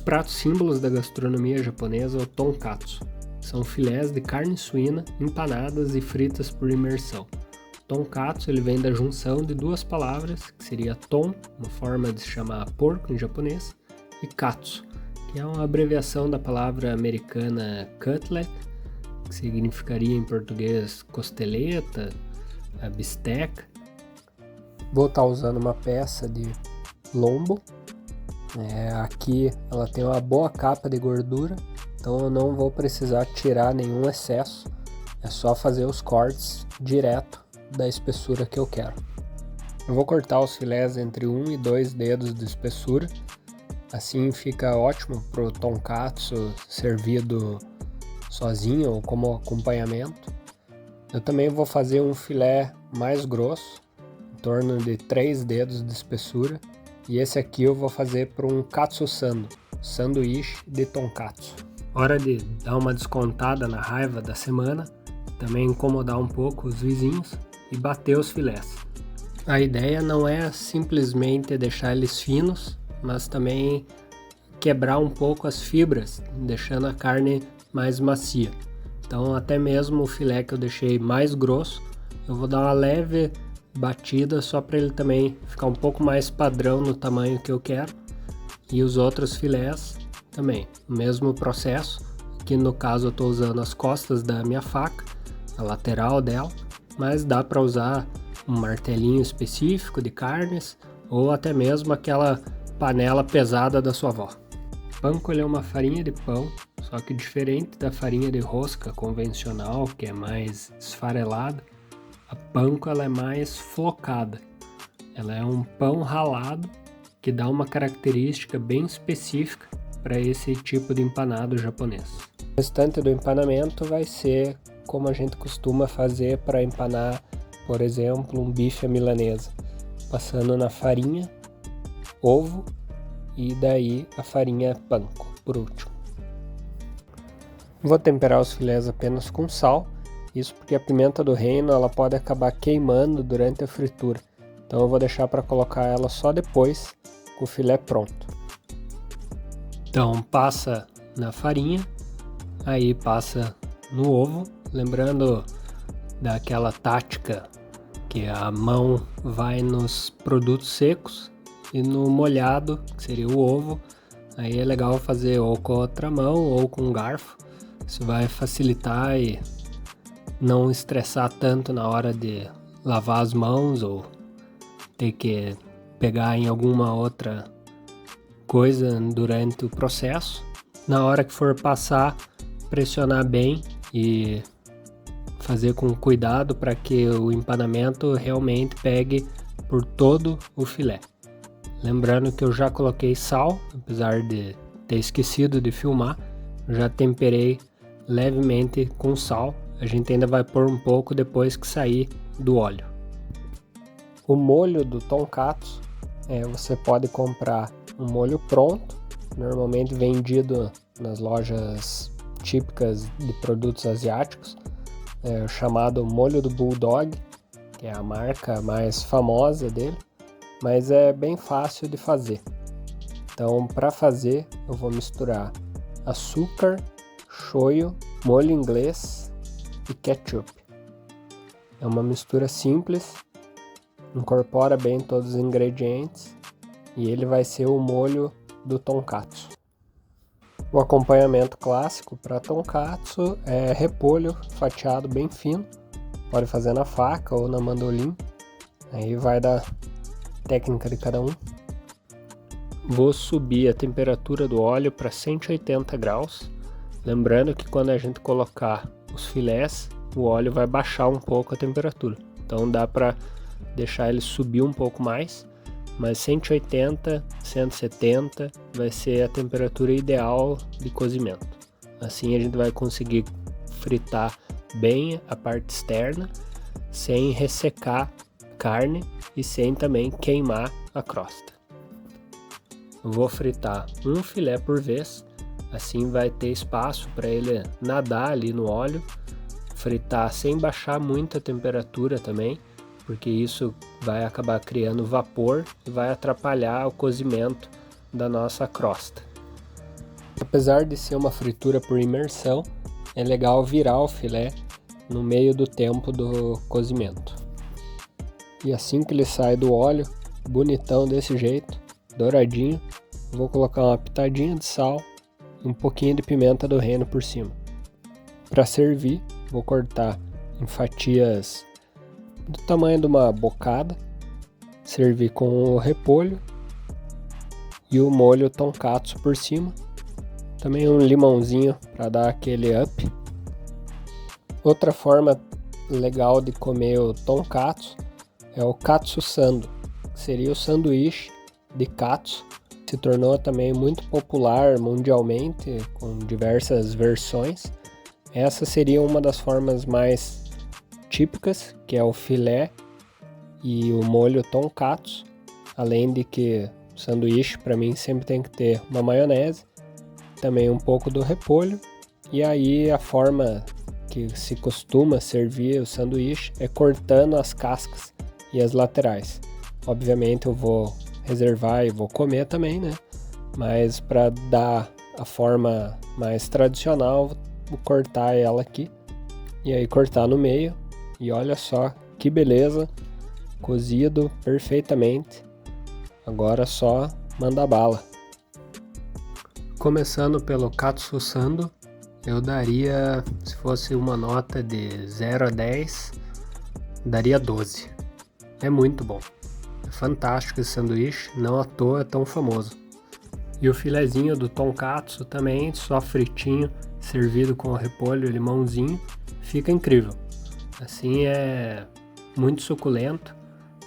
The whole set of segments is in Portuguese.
pratos símbolos da gastronomia japonesa é o tonkatsu. São filés de carne suína empanadas e fritas por imersão. Tonkatsu ele vem da junção de duas palavras, que seria ton, uma forma de se chamar porco em japonês, e katsu, que é uma abreviação da palavra americana cutlet, que significaria em português costeleta, bisteca. Vou estar usando uma peça de lombo. Aqui ela tem uma boa capa de gordura, então eu não vou precisar tirar nenhum excesso, é só fazer os cortes direto da espessura que eu quero. Eu vou cortar os filés entre 1 e 2 dedos de espessura, assim fica ótimo para o tonkatsu servido sozinho ou como acompanhamento. Eu também vou fazer um filé mais grosso, em torno de 3 dedos de espessura, e esse aqui eu vou fazer para um katsusando, sanduíche de tonkatsu. Hora de dar uma descontada na raiva da semana, também incomodar um pouco os vizinhos e bater os filés. A ideia não é simplesmente deixar eles finos, mas também quebrar um pouco as fibras, deixando a carne mais macia. Então até mesmo o filé que eu deixei mais grosso, eu vou dar uma leve batida só para ele também ficar um pouco mais padrão no tamanho que eu quero. E os outros filés também, o mesmo processo, que no caso eu estou usando as costas da minha faca, a lateral dela, mas dá para usar um martelinho específico de carnes ou até mesmo aquela panela pesada da sua avó. Panko é uma farinha de pão, só que diferente da farinha de rosca convencional, que é mais esfarelada, a panko ela é mais flocada. Ela é um pão ralado que dá uma característica bem específica para esse tipo de empanado japonês. O restante do empanamento vai ser como a gente costuma fazer para empanar, por exemplo, um bife à milanesa, passando na farinha, ovo e daí a farinha panko por último. Vou temperar os filés apenas com sal, isso porque a pimenta do reino ela pode acabar queimando durante a fritura, então eu vou deixar para colocar ela só depois com o filé pronto. Então passa na farinha, aí passa no ovo, lembrando daquela tática que a mão vai nos produtos secos e no molhado, que seria o ovo, aí é legal fazer ou com a outra mão ou com um garfo. Isso vai facilitar e não estressar tanto na hora de lavar as mãos ou ter que pegar em alguma outra coisa durante o processo. Na hora que for passar, pressionar bem e fazer com cuidado para que o empanamento realmente pegue por todo o filé. Lembrando que eu já coloquei sal, apesar de ter esquecido de filmar, já temperei levemente com sal. A gente ainda vai pôr um pouco depois que sair do óleo. O molho do tonkatsu, você pode comprar um molho pronto, normalmente vendido nas lojas típicas de produtos asiáticos, chamado molho do Bulldog, que é a marca mais famosa dele, mas é bem fácil de fazer. Então, para fazer, eu vou misturar açúcar, shoyu, molho inglês e ketchup. É uma mistura simples, incorpora bem todos os ingredientes e ele vai ser o molho do tonkatsu. O acompanhamento clássico para tonkatsu é repolho fatiado bem fino, pode fazer na faca ou na mandolim, aí vai da técnica de cada um. Vou subir a temperatura do óleo para 180 graus, lembrando que quando a gente colocar os filés, o óleo vai baixar um pouco a temperatura, então dá para deixar ele subir um pouco mais, mas 180, 170 vai ser a temperatura ideal de cozimento. Assim a gente vai conseguir fritar bem a parte externa, sem ressecar a carne e sem também queimar a crosta. Eu vou fritar um filé por vez, assim vai ter espaço para ele nadar ali no óleo. Fritar sem baixar muito a temperatura também, porque isso vai acabar criando vapor e vai atrapalhar o cozimento da nossa crosta. Apesar de ser uma fritura por imersão, é legal virar o filé no meio do tempo do cozimento. E assim que ele sai do óleo, bonitão desse jeito, douradinho, vou colocar uma pitadinha de sal e um pouquinho de pimenta do reino por cima. Para servir, vou cortar em fatias do tamanho de uma bocada, servir com o repolho e o molho tonkatsu por cima. Também um limãozinho para dar aquele up. Outra forma legal de comer o tonkatsu é o katsu sando, que seria o sanduíche de katsu. Se tornou também muito popular mundialmente, com diversas versões. Essa seria uma das formas mais típicas, que é o filé e o molho tonkatsu. Além de que o sanduíche para mim sempre tem que ter uma maionese, também um pouco do repolho. E aí a forma que se costuma servir o sanduíche é cortando as cascas e as laterais. Obviamente eu vou reservar e vou comer também, né? Mas para dar a forma mais tradicional, vou cortar ela aqui e aí cortar no meio. E olha só que beleza, cozido perfeitamente. Agora só manda bala. Começando pelo katsu sando, eu daria, se fosse uma nota de 0 a 10, daria 12. É muito bom. É fantástico esse sanduíche, não à toa é tão famoso. E o filezinho do tonkatsu também, só fritinho, servido com repolho e limãozinho, fica incrível. Assim é muito suculento,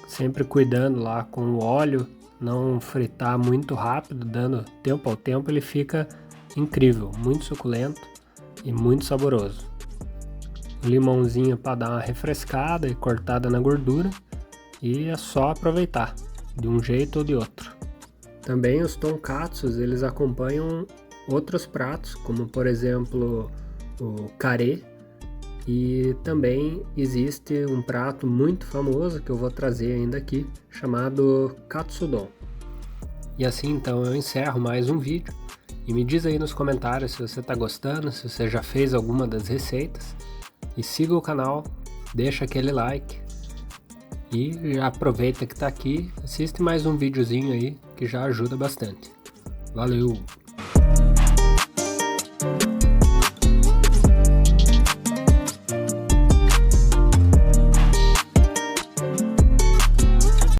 sempre cuidando lá com o óleo, não fritar muito rápido, dando tempo ao tempo, ele fica incrível, muito suculento e muito saboroso. O limãozinho para dar uma refrescada e cortada na gordura, e é só aproveitar, de um jeito ou de outro. Também os tonkatsus, eles acompanham outros pratos, como por exemplo o carê, e também existe um prato muito famoso que eu vou trazer ainda aqui, chamado katsudon. E assim então eu encerro mais um vídeo, e me diz aí nos comentários se você está gostando, se você já fez alguma das receitas, e siga o canal, deixa aquele like, e já aproveita que está aqui, assiste mais um videozinho aí que já ajuda bastante. Valeu!